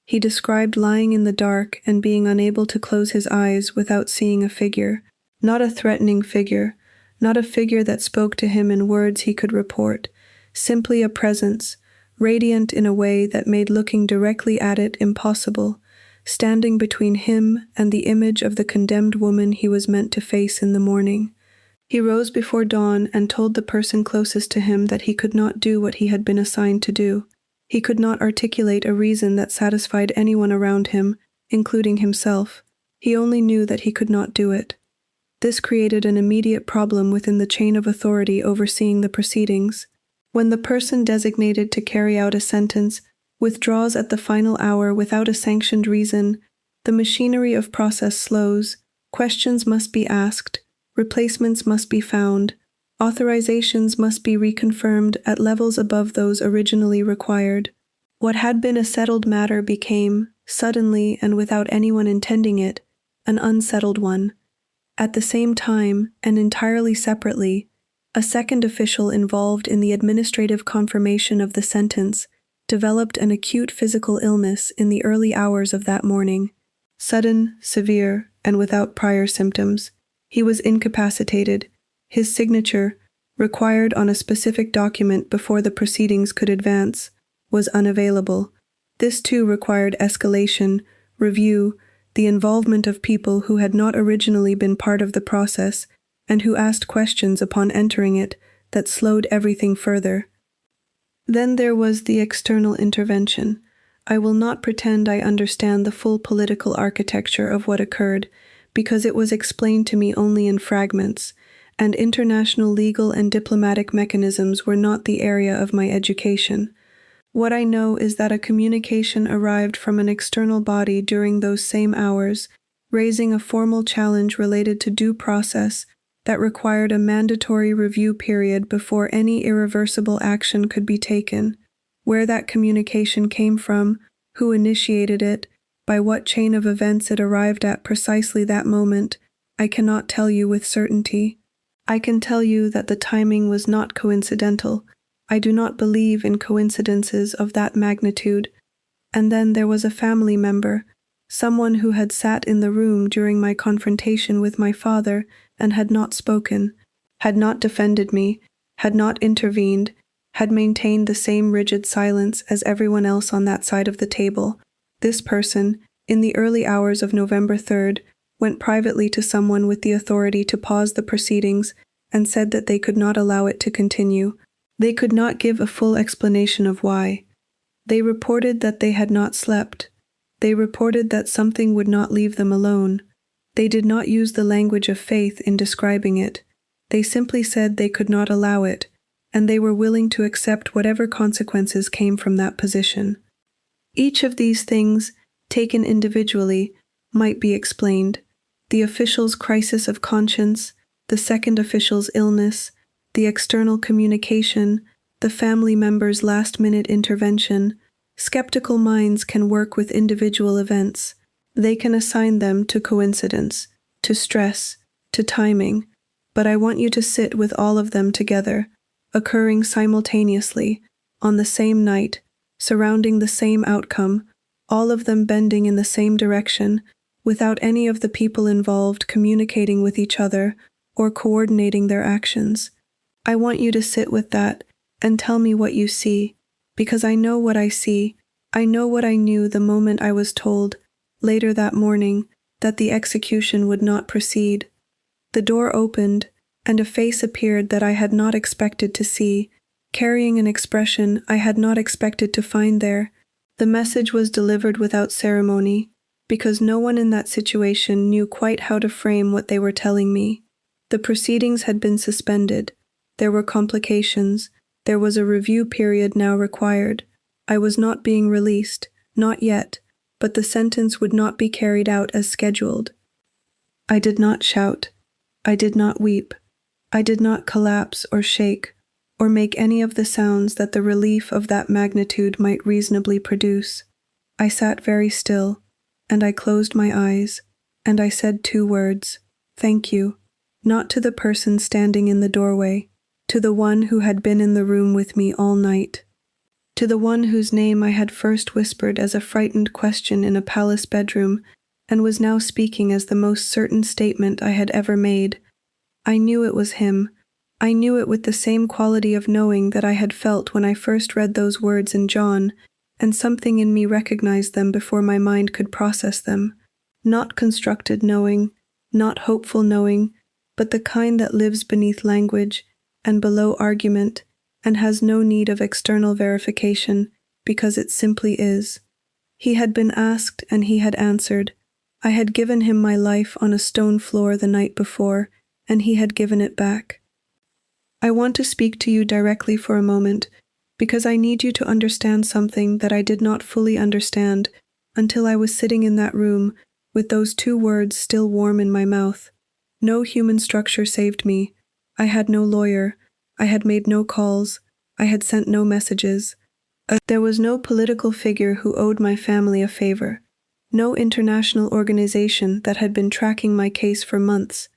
He described lying in the dark and being unable to close his eyes without seeing a figure, not a threatening figure, not a figure that spoke to him in words he could report, simply a presence, radiant in a way that made looking directly at it impossible, standing between him and the image of the condemned woman he was meant to face in the morning. He rose before dawn and told the person closest to him that he could not do what he had been assigned to do. He could not articulate a reason that satisfied anyone around him, including himself. He only knew that he could not do it. This created an immediate problem within the chain of authority overseeing the proceedings. When the person designated to carry out a sentence withdraws at the final hour without a sanctioned reason, the machinery of process slows, questions must be asked, replacements must be found, authorizations must be reconfirmed at levels above those originally required. What had been a settled matter became, suddenly and without anyone intending it, an unsettled one. At the same time, and entirely separately, a second official involved in the administrative confirmation of the sentence developed an acute physical illness in the early hours of that morning. Sudden, severe, and without prior symptoms. He was incapacitated. His signature, required on a specific document before the proceedings could advance, was unavailable. This too required escalation, review, the involvement of people who had not originally been part of the process and who asked questions upon entering it that slowed everything further. Then there was the external intervention. I will not pretend I understand the full political architecture of what occurred, because it was explained to me only in fragments, and international legal and diplomatic mechanisms were not the area of my education. What I know is that a communication arrived from an external body during those same hours, raising a formal challenge related to due process that required a mandatory review period before any irreversible action could be taken. Where that communication came from, who initiated it, by what chain of events it arrived at precisely that moment, I cannot tell you with certainty. I can tell you that the timing was not coincidental. I do not believe in coincidences of that magnitude. And then there was a family member, someone who had sat in the room during my confrontation with my father and had not spoken, had not defended me, had not intervened, had maintained the same rigid silence as everyone else on that side of the table. This person, in the early hours of November 3rd, went privately to someone with the authority to pause the proceedings and said that they could not allow it to continue. They could not give a full explanation of why. They reported that they had not slept. They reported that something would not leave them alone. They did not use the language of faith in describing it. They simply said they could not allow it, and they were willing to accept whatever consequences came from that position. Each of these things, taken individually, might be explained. The official's crisis of conscience, the second official's illness, the external communication, the family member's last-minute intervention. Skeptical minds can work with individual events. They can assign them to coincidence, to stress, to timing, but I want you to sit with all of them together, occurring simultaneously, on the same night, surrounding the same outcome, all of them bending in the same direction, without any of the people involved communicating with each other or coordinating their actions. I want you to sit with that and tell me what you see, because I know what I see. I know what I knew the moment I was told, later that morning, that the execution would not proceed. The door opened, and a face appeared that I had not expected to see, carrying an expression I had not expected to find there. The message was delivered without ceremony, because no one in that situation knew quite how to frame what they were telling me. The proceedings had been suspended. There were complications. There was a review period now required. I was not being released, not yet, but the sentence would not be carried out as scheduled. I did not shout. I did not weep. I did not collapse or shake, or make any of the sounds that the relief of that magnitude might reasonably produce. I sat very still, and I closed my eyes, and I said 2 words, "Thank you," not to the person standing in the doorway, to the one who had been in the room with me all night, to the one whose name I had first whispered as a frightened question in a palace bedroom, and was now speaking as the most certain statement I had ever made. I knew it was him. I knew it with the same quality of knowing that I had felt when I first read those words in John, and something in me recognized them before my mind could process them. Not constructed knowing, not hopeful knowing, but the kind that lives beneath language and below argument and has no need of external verification because it simply is. He had been asked and he had answered. I had given him my life on a stone floor the night before, and he had given it back. I want to speak to you directly for a moment, because I need you to understand something that I did not fully understand until I was sitting in that room with those 2 words still warm in my mouth. No human structure saved me. I had no lawyer. I had made no calls. I had sent no messages. There was no political figure who owed my family a favor. No international organization that had been tracking my case for months.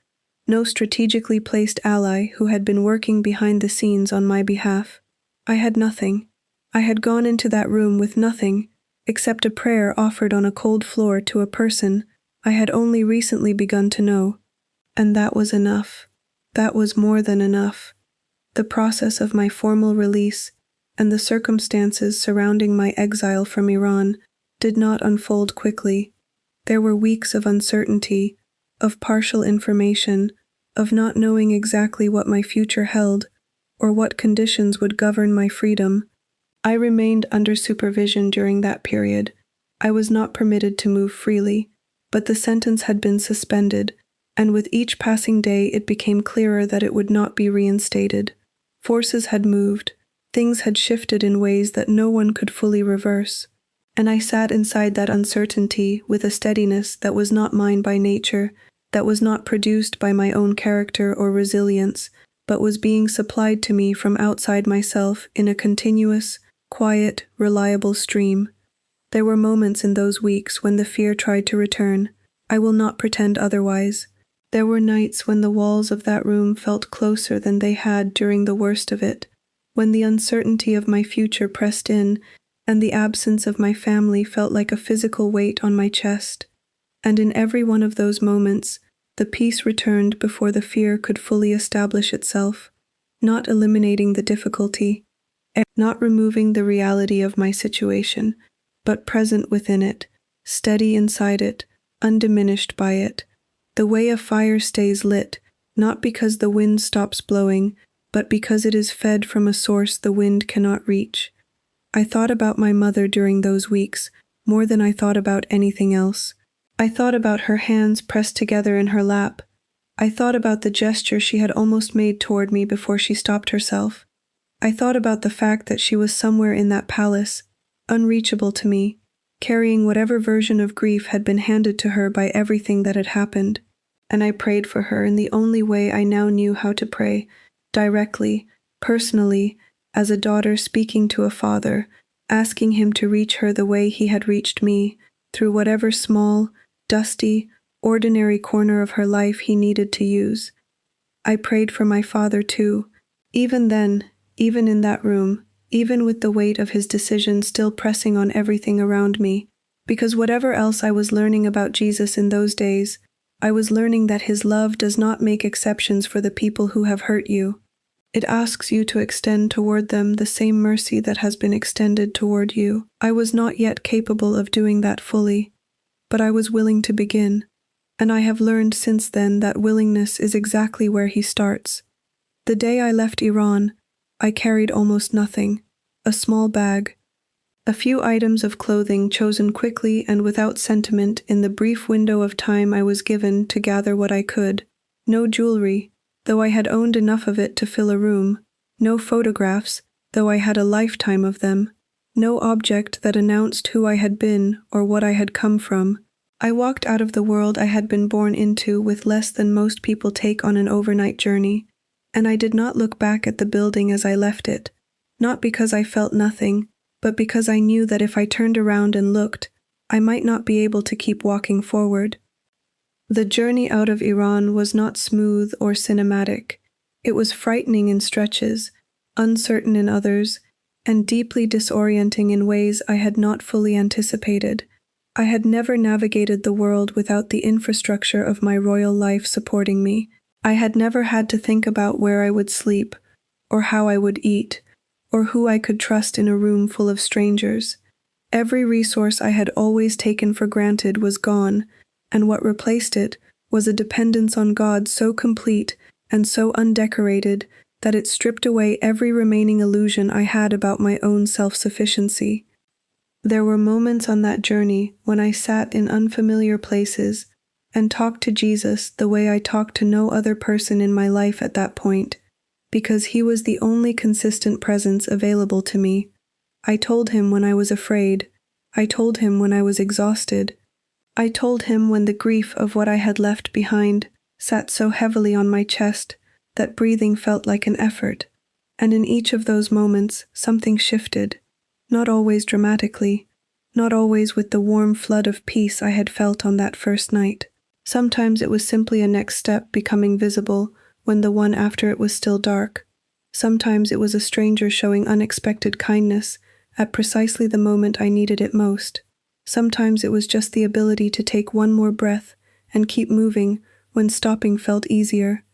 No strategically placed ally who had been working behind the scenes on my behalf. I had nothing. I had gone into that room with nothing, except a prayer offered on a cold floor to a person I had only recently begun to know. And that was enough. That was more than enough. The process of my formal release, and the circumstances surrounding my exile from Iran did not unfold quickly. There were weeks of uncertainty, of partial information, of not knowing exactly what my future held, or what conditions would govern my freedom. I remained under supervision during that period. I was not permitted to move freely, but the sentence had been suspended, and with each passing day it became clearer that it would not be reinstated. Forces had moved, things had shifted in ways that no one could fully reverse, and I sat inside that uncertainty with a steadiness that was not mine by nature, that was not produced by my own character or resilience, but was being supplied to me from outside myself in a continuous, quiet, reliable stream. There were moments in those weeks when the fear tried to return. I will not pretend otherwise. There were nights when the walls of that room felt closer than they had during the worst of it, when the uncertainty of my future pressed in, and the absence of my family felt like a physical weight on my chest. And in every one of those moments, the peace returned before the fear could fully establish itself, not eliminating the difficulty, not removing the reality of my situation, but present within it, steady inside it, undiminished by it. The way a fire stays lit, not because the wind stops blowing, but because it is fed from a source the wind cannot reach. I thought about my mother during those weeks, more than I thought about anything else. I thought about her hands pressed together in her lap. I thought about the gesture she had almost made toward me before she stopped herself. I thought about the fact that she was somewhere in that palace, unreachable to me, carrying whatever version of grief had been handed to her by everything that had happened. And I prayed for her in the only way I now knew how to pray, directly, personally, as a daughter speaking to a father, asking him to reach her the way he had reached me, through whatever small, dusty, ordinary corner of her life he needed to use. I prayed for my father too, even then, even in that room, even with the weight of his decision still pressing on everything around me, because whatever else I was learning about Jesus in those days, I was learning that his love does not make exceptions for the people who have hurt you. It asks you to extend toward them the same mercy that has been extended toward you. I was not yet capable of doing that fully, but I was willing to begin, and I have learned since then that willingness is exactly where he starts. The day I left Iran, I carried almost nothing, a small bag, a few items of clothing chosen quickly and without sentiment in the brief window of time I was given to gather what I could. No jewelry, though I had owned enough of it to fill a room. No photographs, though I had a lifetime of them. No object that announced who I had been or what I had come from. I walked out of the world I had been born into with less than most people take on an overnight journey, and I did not look back at the building as I left it, not because I felt nothing, but because I knew that if I turned around and looked, I might not be able to keep walking forward. The journey out of Iran was not smooth or cinematic. It was frightening in stretches, uncertain in others, and deeply disorienting in ways I had not fully anticipated. I had never navigated the world without the infrastructure of my royal life supporting me. I had never had to think about where I would sleep, or how I would eat, or who I could trust in a room full of strangers. Every resource I had always taken for granted was gone, and what replaced it was a dependence on God so complete and so undecorated that it stripped away every remaining illusion I had about my own self-sufficiency. There were moments on that journey when I sat in unfamiliar places and talked to Jesus the way I talked to no other person in my life at that point, because he was the only consistent presence available to me. I told him when I was afraid. I told him when I was exhausted. I told him when the grief of what I had left behind sat so heavily on my chest that breathing felt like an effort. And in each of those moments, something shifted, not always dramatically, not always with the warm flood of peace I had felt on that first night. Sometimes it was simply a next step becoming visible when the one after it was still dark. Sometimes it was a stranger showing unexpected kindness at precisely the moment I needed it most. Sometimes it was just the ability to take one more breath and keep moving when stopping felt easier.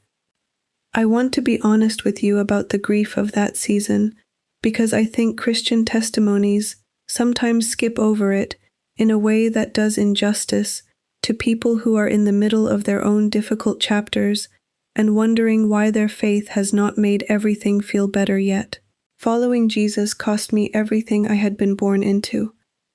I want to be honest with you about the grief of that season, because I think Christian testimonies sometimes skip over it in a way that does injustice to people who are in the middle of their own difficult chapters and wondering why their faith has not made everything feel better yet. Following Jesus cost me everything I had been born into: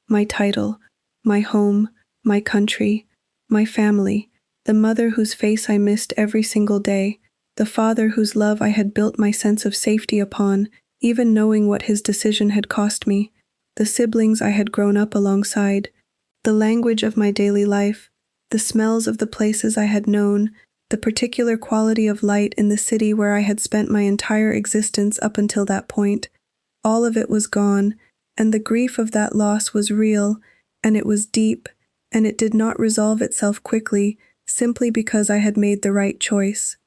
my title, my home, my country, my family, the mother whose face I missed every single day, the father whose love I had built my sense of safety upon, even knowing what his decision had cost me, the siblings I had grown up alongside, the language of my daily life, the smells of the places I had known, the particular quality of light in the city where I had spent my entire existence up until that point. All of it was gone, and the grief of that loss was real, and it was deep, and it did not resolve itself quickly simply because I had made the right choice.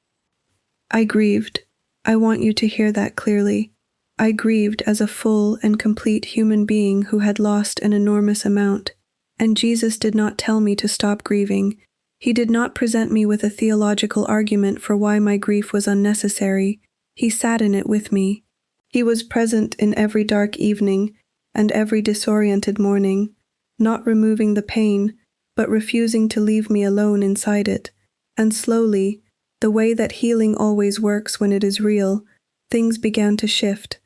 I grieved. I want you to hear that clearly. I grieved as a full and complete human being who had lost an enormous amount. And Jesus did not tell me to stop grieving. He did not present me with a theological argument for why my grief was unnecessary. He sat in it with me. He was present in every dark evening and every disoriented morning, not removing the pain, but refusing to leave me alone inside it. And slowly, the way that healing always works when it is real, things began to shift.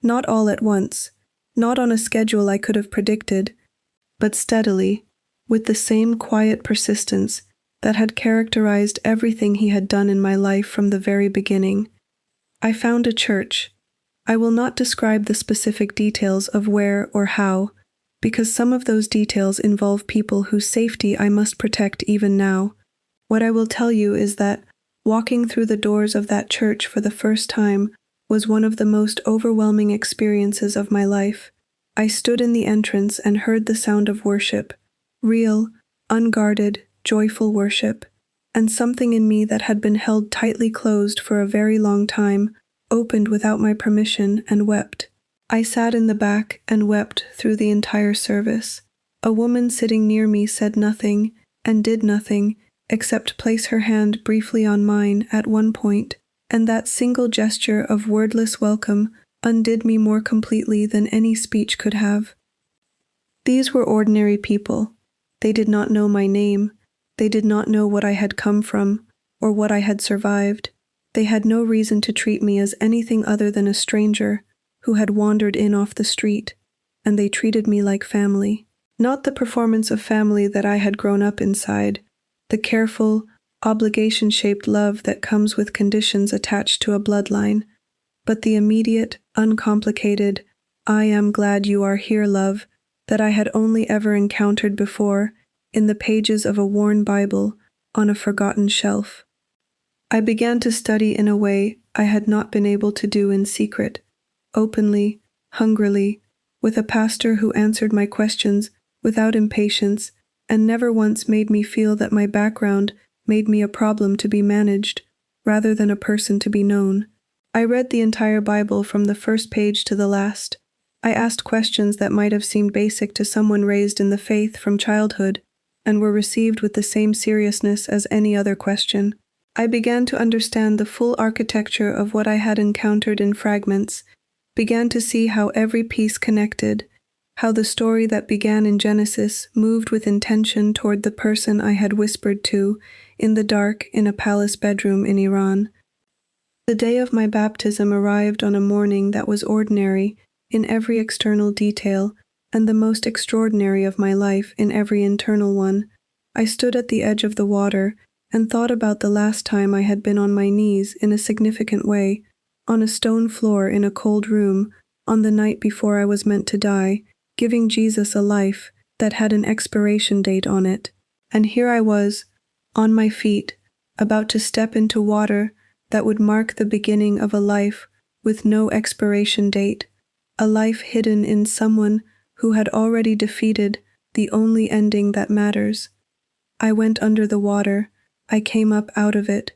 Not all at once, not on a schedule I could have predicted, but steadily, with the same quiet persistence that had characterized everything he had done in my life from the very beginning. I found a church. I will not describe the specific details of where or how, because some of those details involve people whose safety I must protect even now. What I will tell you is that walking through the doors of that church for the first time was one of the most overwhelming experiences of my life. I stood in the entrance and heard the sound of worship, real, unguarded, joyful worship, and something in me that had been held tightly closed for a very long time opened without my permission and wept. I sat in the back and wept through the entire service. A woman sitting near me said nothing and did nothing except place her hand briefly on mine at one point, and that single gesture of wordless welcome undid me more completely than any speech could have. These were ordinary people. They did not know my name. They did not know what I had come from or what I had survived. They had no reason to treat me as anything other than a stranger who had wandered in off the street, and they treated me like family. Not the performance of family that I had grown up inside, the careful, obligation-shaped love that comes with conditions attached to a bloodline, but the immediate, uncomplicated, I am glad you are here love that I had only ever encountered before in the pages of a worn Bible on a forgotten shelf. I began to study in a way I had not been able to do in secret, openly, hungrily, with a pastor who answered my questions without impatience and never once made me feel that my background made me a problem to be managed rather than a person to be known. I read the entire Bible from the first page to the last. I asked questions that might have seemed basic to someone raised in the faith from childhood and were received with the same seriousness as any other question. I began to understand the full architecture of what I had encountered in fragments, began to see how every piece connected, how the story that began in Genesis moved with intention toward the person I had whispered to in the dark in a palace bedroom in Iran. The day of my baptism arrived on a morning that was ordinary in every external detail and the most extraordinary of my life in every internal one. I stood at the edge of the water and thought about the last time I had been on my knees in a significant way, on a stone floor in a cold room, on the night before I was meant to die, giving Jesus a life that had an expiration date on it. And here I was, on my feet, about to step into water that would mark the beginning of a life with no expiration date, a life hidden in someone who had already defeated the only ending that matters. I went under the water. I came up out of it.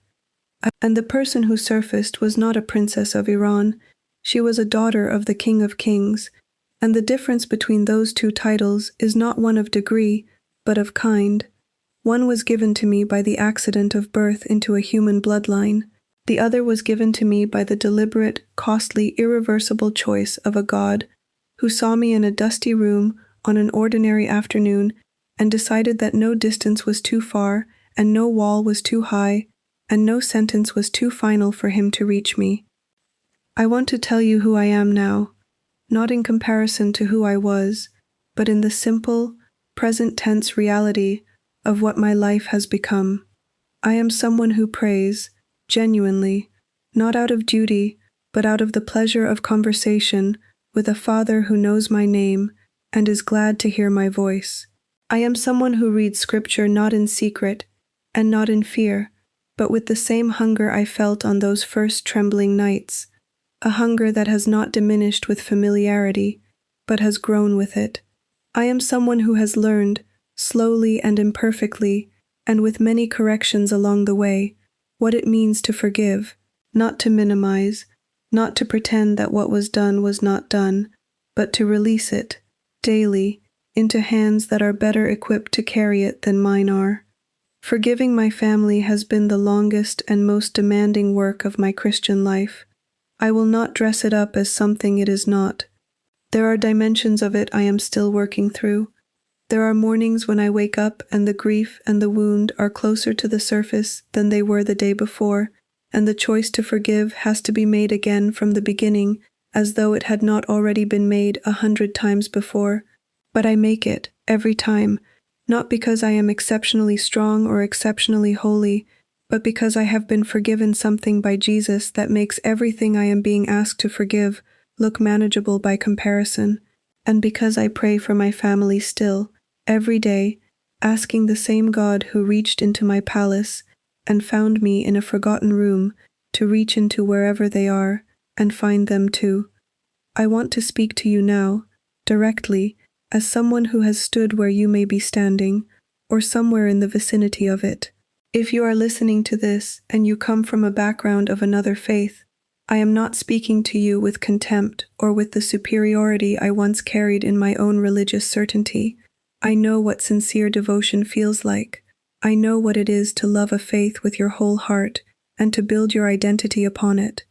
And the person who surfaced was not a princess of Iran. She was a daughter of the King of Kings, and the difference between those two titles is not one of degree, but of kind. One was given to me by the accident of birth into a human bloodline. The other was given to me by the deliberate, costly, irreversible choice of a God who saw me in a dusty room on an ordinary afternoon and decided that no distance was too far and no wall was too high and no sentence was too final for him to reach me. I want to tell you who I am now, not in comparison to who I was, but in the simple, present tense reality of what my life has become. I am someone who prays, genuinely, not out of duty, but out of the pleasure of conversation with a Father who knows my name and is glad to hear my voice. I am someone who reads Scripture not in secret and not in fear, but with the same hunger I felt on those first trembling nights, a hunger that has not diminished with familiarity, but has grown with it. I am someone who has learned, slowly and imperfectly, and with many corrections along the way, what it means to forgive, not to minimize, not to pretend that what was done was not done, but to release it, daily, into hands that are better equipped to carry it than mine are. Forgiving my family has been the longest and most demanding work of my Christian life. I will not dress it up as something it is not. There are dimensions of it I am still working through. There are mornings when I wake up and the grief and the wound are closer to the surface than they were the day before, and the choice to forgive has to be made again from the beginning, as though it had not already been made 100 times before. But I make it, every time, not because I am exceptionally strong or exceptionally holy, but because I have been forgiven something by Jesus that makes everything I am being asked to forgive look manageable by comparison, and because I pray for my family still, every day, asking the same God who reached into my palace and found me in a forgotten room to reach into wherever they are and find them too. I want to speak to you now, directly, as someone who has stood where you may be standing, or somewhere in the vicinity of it. If you are listening to this and you come from a background of another faith, I am not speaking to you with contempt or with the superiority I once carried in my own religious certainty. I know what sincere devotion feels like. I know what it is to love a faith with your whole heart and to build your identity upon it.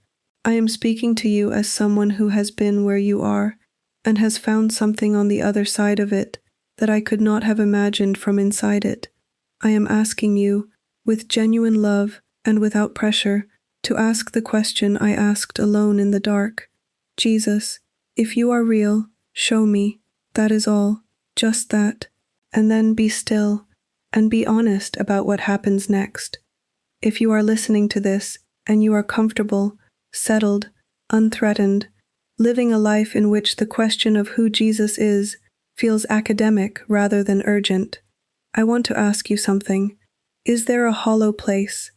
I am speaking to you as someone who has been where you are and has found something on the other side of it that I could not have imagined from inside it. I am asking you, with genuine love and without pressure, to ask the question I asked alone in the dark. Jesus, if you are real, show me. That is all, just that. And then be still and be honest about what happens next. If you are listening to this and you are comfortable, settled, unthreatened, living a life in which the question of who Jesus is feels academic rather than urgent, I want to ask you something. Is there a hollow place?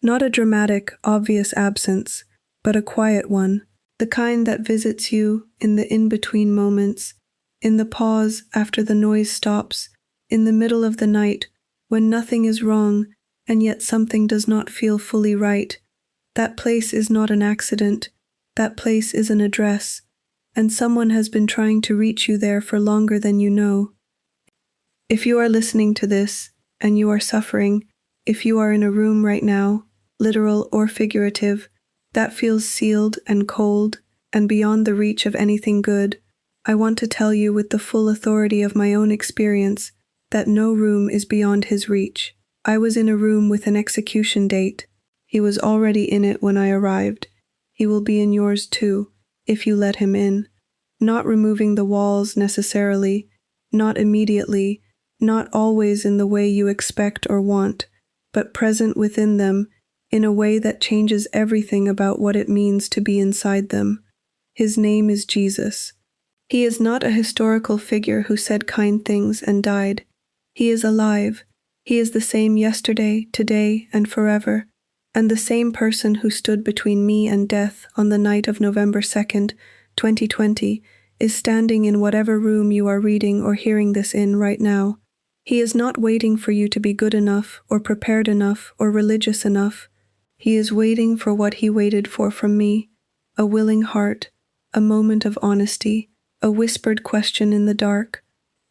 Not a dramatic, obvious absence, but a quiet one, the kind that visits you in the in-between moments, in the pause after the noise stops, in the middle of the night, when nothing is wrong and yet something does not feel fully right. That place is not an accident. That place is an address, and someone has been trying to reach you there for longer than you know. If you are listening to this and you are suffering, if you are in a room right now, literal or figurative, that feels sealed and cold and beyond the reach of anything good, I want to tell you with the full authority of my own experience that no room is beyond his reach. I was in a room with an execution date. He was already in it when I arrived. He will be in yours too, if you let him in. Not removing the walls necessarily, not immediately, not always in the way you expect or want, but present within them in a way that changes everything about what it means to be inside them. His name is Jesus. He is not a historical figure who said kind things and died. He is alive. He is the same yesterday, today, and forever, and the same person who stood between me and death on the night of November 2nd, 2020, is standing in whatever room you are reading or hearing this in right now. He is not waiting for you to be good enough or prepared enough or religious enough. He is waiting for what he waited for from me, a willing heart, a moment of honesty, a whispered question in the dark.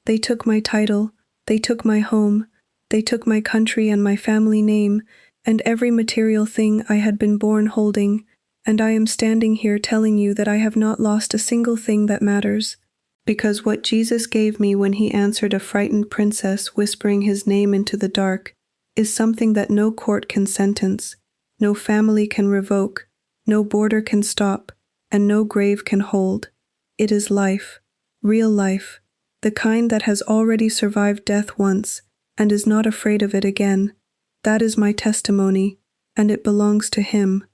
They took my title, they took my home, they took my country and my family name, and every material thing I had been born holding, and I am standing here telling you that I have not lost a single thing that matters, because what Jesus gave me when he answered a frightened princess whispering his name into the dark is something that no court can sentence, no family can revoke, no border can stop, and no grave can hold. It is life, real life, the kind that has already survived death once and is not afraid of it again. That is my testimony, and it belongs to him.